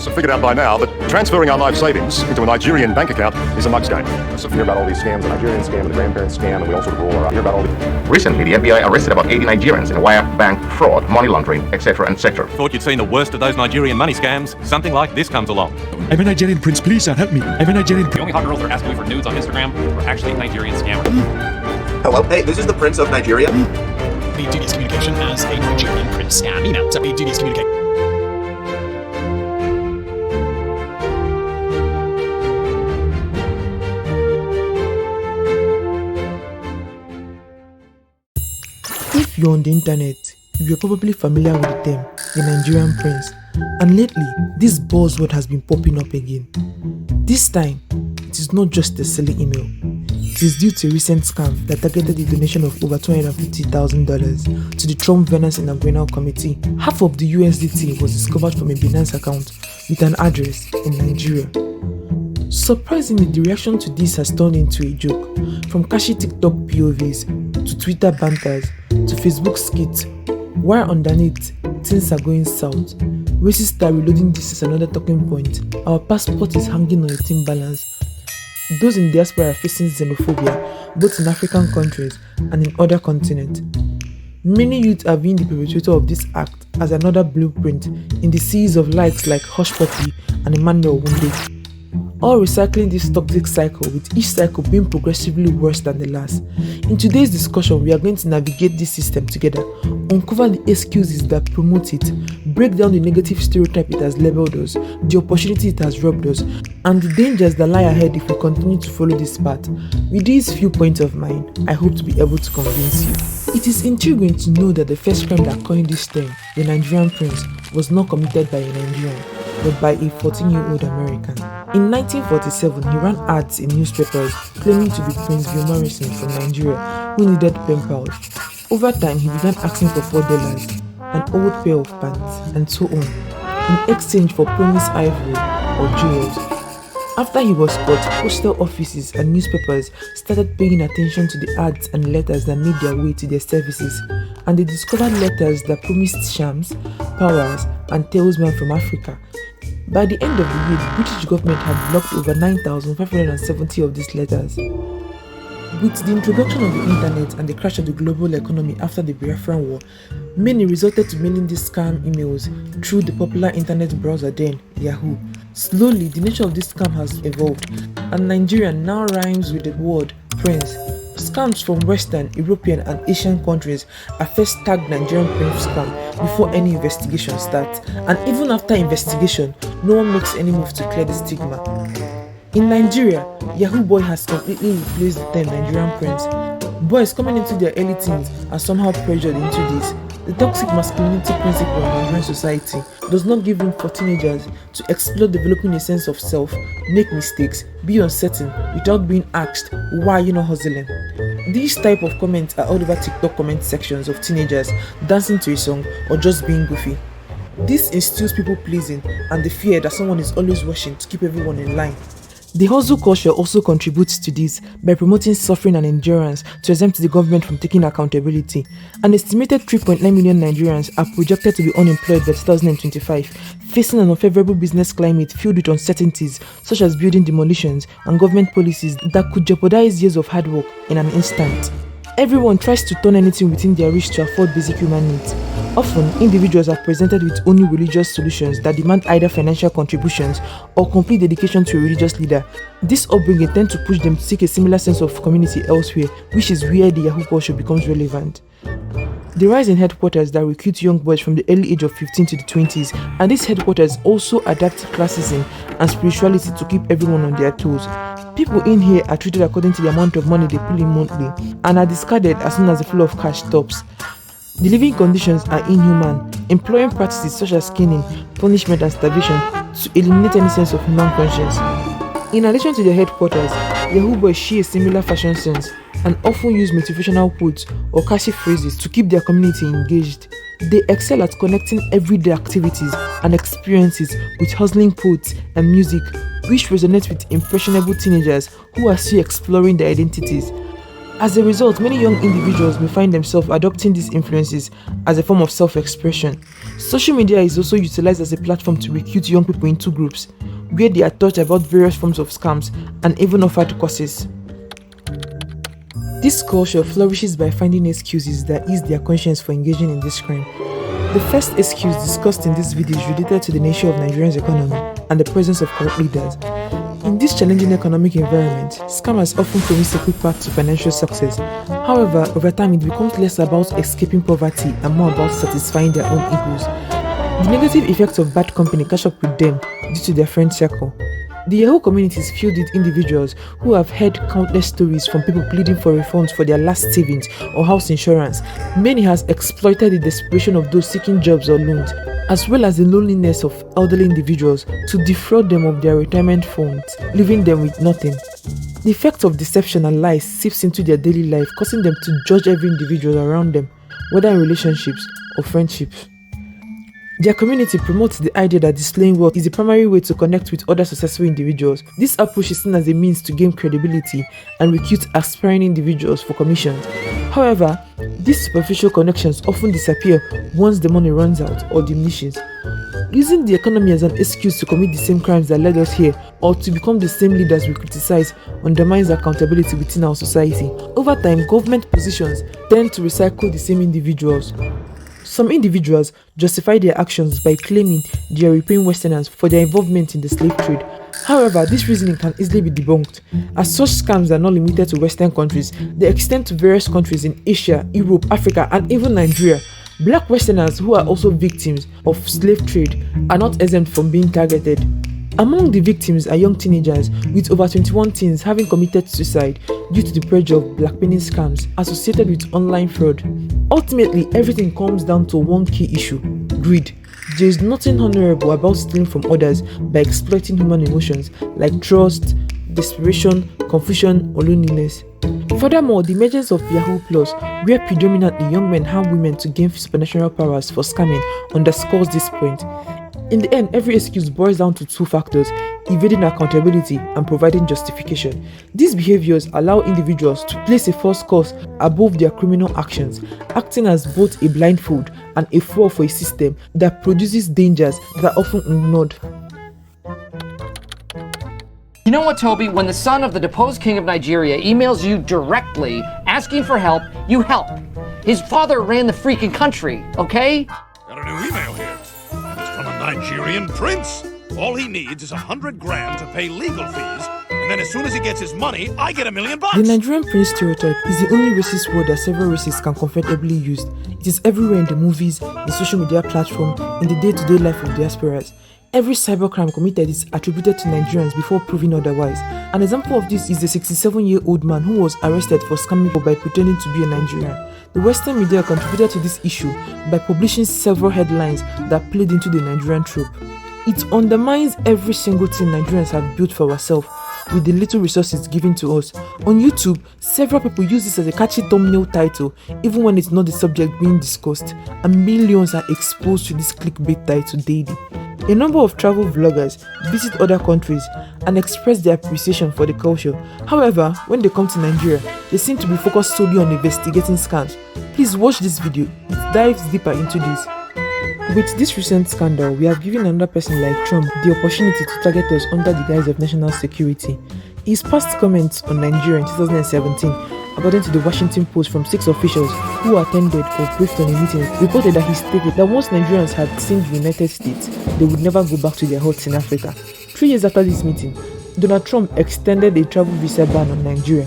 us have figured out by now that transferring our life savings into a Nigerian bank account is a mug's game. So we hear about all these scams, the Nigerian scam, the grandparent scam, and we all sort of roll around. Hear about all these. Recently, the FBI arrested about 80 Nigerians in wire, bank, fraud, money laundering, etc., etc. Thought you'd seen the worst of those Nigerian money scams. Something like this comes along. I'm a Nigerian prince, please help me. I'm a Nigerian The only hot girls that are asking me for nudes on Instagram are actually Nigerian scammers. Hello, hey, this is the Prince of Nigeria. The dubious communication as a Nigerian prince scam email. So the dubious communication. If you're on the internet, you're probably familiar with the term, the Nigerian prince. And lately, this buzzword has been popping up again. This time, it is not just a silly email. It is due to a recent scam that targeted the donation of over $250,000 to the Trump Finance Inaugural Committee. Half of the USDT was discovered from a Binance account with an address in Nigeria. Surprisingly, the reaction to this has turned into a joke, from catchy TikTok POVs to Twitter banters to Facebook skits, while underneath, things are going south. Racists are reloading this as another talking point. Our passport is hanging on a thin balance. Those in diaspora are facing xenophobia, both in African countries and in other continents. Many youth are viewing the perpetrator of this act as another blueprint in the series of likes like Hush Puppy and Emmanuel Wunde. All recycling this toxic cycle, with each cycle being progressively worse than the last. In today's discussion, we are going to navigate this system together, uncover the excuses that promote it, break down the negative stereotype it has labeled us, the opportunity it has robbed us, and the dangers that lie ahead if we continue to follow this path. With these few points of mine, I hope to be able to convince you. It is intriguing to know that the first crime that coined this term, the Nigerian prince, was not committed by a Nigerian, but by a 14-year-old American. In 1947, he ran ads in newspapers claiming to be Prince Bill Morrison from Nigeria who needed pen pals. Over time, he began asking for $4, an old pair of pants, and so on, in exchange for promised ivory or jewels. After he was caught, postal offices and newspapers started paying attention to the ads and letters that made their way to their services, and they discovered letters that promised shams, powers, and talisman from Africa. By the end of the year, the British government had blocked over 9,570 of these letters. With the introduction of the internet and the crash of the global economy after the Biafran War, many resorted to mailing these scam emails through the popular internet browser then, Yahoo. Slowly, the nature of this scam has evolved, and Nigerian now rhymes with the word prince. Scams from Western, European, and Asian countries are first tagged Nigerian prince scam before any investigation starts, and even after investigation, no one makes any move to clear the stigma. In Nigeria, Yahoo Boy has completely replaced the term Nigerian prince. Boys coming into their early teens are somehow pressured into this. The toxic masculinity principle in Nigerian society does not give room for teenagers to explore developing a sense of self, make mistakes, be uncertain without being asked, why are you not hustling? These type of comments are all over TikTok comment sections of teenagers dancing to a song or just being goofy. This instills people pleasing and the fear that someone is always watching to keep everyone in line. The hustle culture also contributes to this by promoting suffering and endurance to exempt the government from taking accountability. An estimated 3.9 million Nigerians are projected to be unemployed by 2025, facing an unfavorable business climate filled with uncertainties such as building demolitions and government policies that could jeopardize years of hard work in an instant. Everyone tries to turn anything within their reach to afford basic human needs. Often, individuals are presented with only religious solutions that demand either financial contributions or complete dedication to a religious leader. This upbringing tends to push them to seek a similar sense of community elsewhere, which is where the Yahoo culture becomes relevant. The rise in headquarters that recruit young boys from the early age of 15 to the 20s, and these headquarters also adapt classism and spirituality to keep everyone on their toes. People in here are treated according to the amount of money they pull in monthly and are discarded as soon as the flow of cash stops. The living conditions are inhuman, employing practices such as caning, punishment and starvation to eliminate any sense of human conscience. In addition to their headquarters, Yahoo boys share a similar fashion sense and often use motivational quotes or catchy phrases to keep their community engaged. They excel at connecting everyday activities and experiences with hustling quotes and music, which resonates with impressionable teenagers who are still exploring their identities. As a result, many young individuals may find themselves adopting these influences as a form of self-expression. Social media is also utilized as a platform to recruit young people into groups, where they are taught about various forms of scams and even offered courses. This culture flourishes by finding excuses that ease their conscience for engaging in this crime. The first excuse discussed in this video is related to the nature of Nigeria's economy and the presence of corrupt leaders. In this challenging economic environment, scammers often promise a quick path to financial success. However, over time it becomes less about escaping poverty and more about satisfying their own egos. The negative effects of bad company catch up with them due to their friend circle. The Yahoo community is filled with individuals who have heard countless stories from people pleading for refunds for their last savings or house insurance. Many has exploited the desperation of those seeking jobs or loans, as well as the loneliness of elderly individuals to defraud them of their retirement funds, leaving them with nothing. The effect of deception and lies seeps into their daily life, causing them to judge every individual around them, whether in relationships or friendships. Their community promotes the idea that displaying wealth is the primary way to connect with other successful individuals. This approach is seen as a means to gain credibility and recruit aspiring individuals for commissions. However, these superficial connections often disappear once the money runs out or diminishes. Using the economy as an excuse to commit the same crimes that led us here or to become the same leaders we criticize undermines accountability within our society. Over time, government positions tend to recycle the same individuals. Some individuals justify their actions by claiming they are repaying Westerners for their involvement in the slave trade. However, this reasoning can easily be debunked, as such scams are not limited to Western countries. They extend to various countries in Asia, Europe, Africa, and even Nigeria. Black Westerners who are also victims of slave trade are not exempt from being targeted. Among the victims are young teenagers, with over 21 teens having committed suicide due to the pressure of blackmailing scams associated with online fraud. Ultimately, everything comes down to one key issue: greed. There is nothing honorable about stealing from others by exploiting human emotions like trust, desperation, confusion, or loneliness. Furthermore, the emergence of Yahoo Plus, where predominantly young men harm women to gain supernatural powers for scamming, underscores this point. In the end, every excuse boils down to two factors: evading accountability and providing justification. These behaviors allow individuals to place a false cause above their criminal actions, acting as both a blindfold and a fuel for a system that produces dangers that are often ignored. You know what, Toby? When the son of the deposed king of Nigeria emails you directly asking for help, you help. His father ran the freaking country, okay? Got a new email here. It's from a Nigerian prince. All he needs is 100 grand to pay legal fees, and then as soon as he gets his money, I get $1 million. The Nigerian prince stereotype is the only racist word that several races can comfortably use. It is everywhere in the movies, in social media platforms, in the day-to-day life of diasporas. Every cybercrime committed is attributed to Nigerians before proving otherwise. An example of this is a 67-year-old man who was arrested for scamming people by pretending to be a Nigerian. The Western media contributed to this issue by publishing several headlines that played into the Nigerian trope. It undermines every single thing Nigerians have built for ourselves with the little resources given to us. On YouTube, several people use this as a catchy thumbnail title, even when it's not the subject being discussed, and millions are exposed to this clickbait title daily. A number of travel vloggers visit other countries and express their appreciation for the culture. However, when they come to Nigeria, they seem to be focused solely on investigating scams. Please watch this video, it dives deeper into this. With this recent scandal, we have given another person like Trump the opportunity to target us under the guise of national security. His past comments on Nigeria in 2017, according to the Washington Post from 6 officials who attended or briefed on a meeting, reported that he stated that once Nigerians had seen the United States, they would never go back to their huts in Africa. 3 years after this meeting, Donald Trump extended a travel visa ban on Nigeria.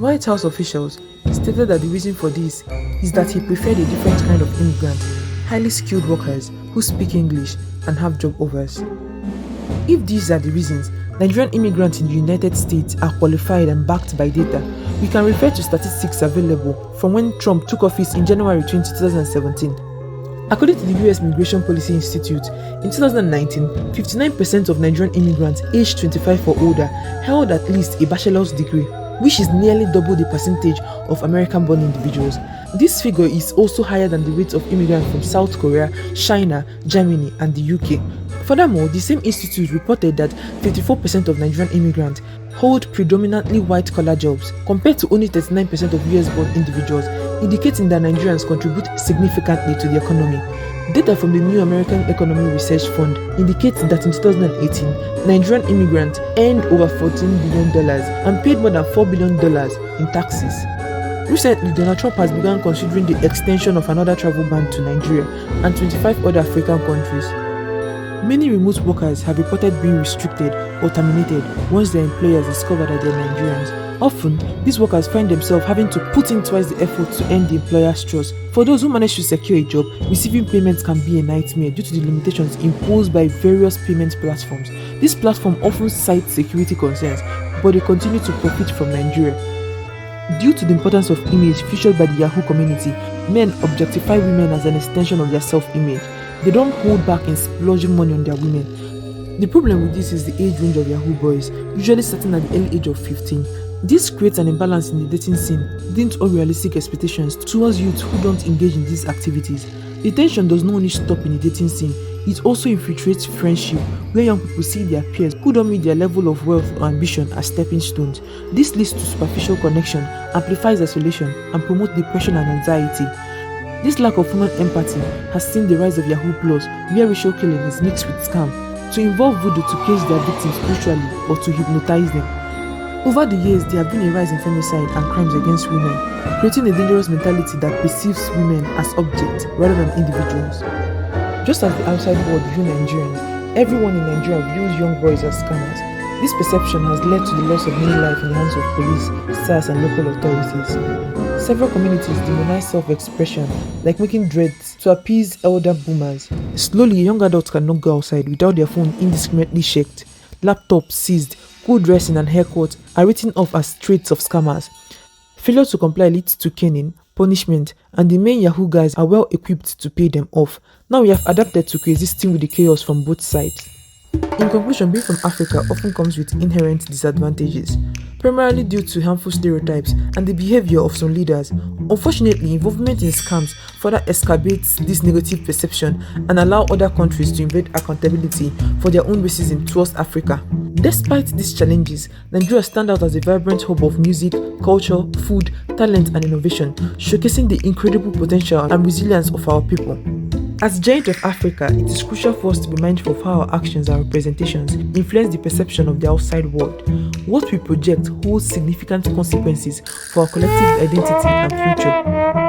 White House officials stated that the reason for this is that he preferred a different kind of immigrant, highly skilled workers who speak English and have job offers. If these are the reasons Nigerian immigrants in the United States are qualified and backed by data, we can refer to statistics available from when Trump took office in January 2017. According to the US Migration Policy Institute, in 2019, 59% of Nigerian immigrants aged 25 or older held at least a bachelor's degree, which is nearly double the percentage of American-born individuals. This figure is also higher than the rate of immigrants from South Korea, China, Germany, and the UK. Furthermore, the same institute reported that 54% of Nigerian immigrants hold predominantly white-collar jobs, compared to only 39% of US-born individuals, indicating that Nigerians contribute significantly to the economy. Data from the New American Economy Research Fund indicates that in 2018, Nigerian immigrants earned over $14 billion and paid more than $4 billion in taxes. Recently, Donald Trump has begun considering the extension of another travel ban to Nigeria and 25 other African countries. Many remote workers have reported being restricted or terminated once their employers discover that they are Nigerians. Often, these workers find themselves having to put in twice the effort to earn the employer's trust. For those who manage to secure a job, receiving payments can be a nightmare due to the limitations imposed by various payment platforms. These platforms often cite security concerns, but they continue to profit from Nigeria. Due to the importance of image featured by the Yahoo community, men objectify women as an extension of their self-image. They don't hold back in splurging money on their women. The problem with this is the age range of Yahoo boys, usually starting at the early age of 15. This creates an imbalance in the dating scene, leading to unrealistic expectations towards youths who don't engage in these activities. The tension does not only stop in the dating scene, it also infiltrates friendship, where young people see their peers who don't meet their level of wealth or ambition as stepping stones. This leads to superficial connection, amplifies isolation, and promotes depression and anxiety. This lack of human empathy has seen the rise of Yahoo Plus, where racial killing is mixed with scam, to involve voodoo to cage their victims spiritually or to hypnotize them. Over the years, there have been a rise in femicide and crimes against women, creating a dangerous mentality that perceives women as objects rather than individuals. Just as the outside world views Nigerians, everyone in Nigeria views young boys as scammers. This perception has led to the loss of many lives in the hands of police, SARS, and local authorities. Several communities demonize self-expression, like making dreads to appease elder boomers. Slowly, young adults cannot go outside without their phone indiscriminately checked, laptops seized, good dressing and haircuts are written off as traits of scammers. Failure to comply leads to caning, punishment, and the main Yahoo guys are well equipped to pay them off. Now we have adapted to coexisting with the chaos from both sides. In conclusion, being from Africa often comes with inherent disadvantages, primarily due to harmful stereotypes and the behavior of some leaders. Unfortunately, involvement in scams further exacerbates this negative perception and allow other countries to invade accountability for their own racism towards Africa. Despite these challenges, Nigeria stands out as a vibrant hub of music, culture, food, talent, and innovation, showcasing the incredible potential and resilience of our people. As giant of Africa, it is crucial for us to be mindful of how our actions and representations influence the perception of the outside world. What we project holds significant consequences for our collective identity and future.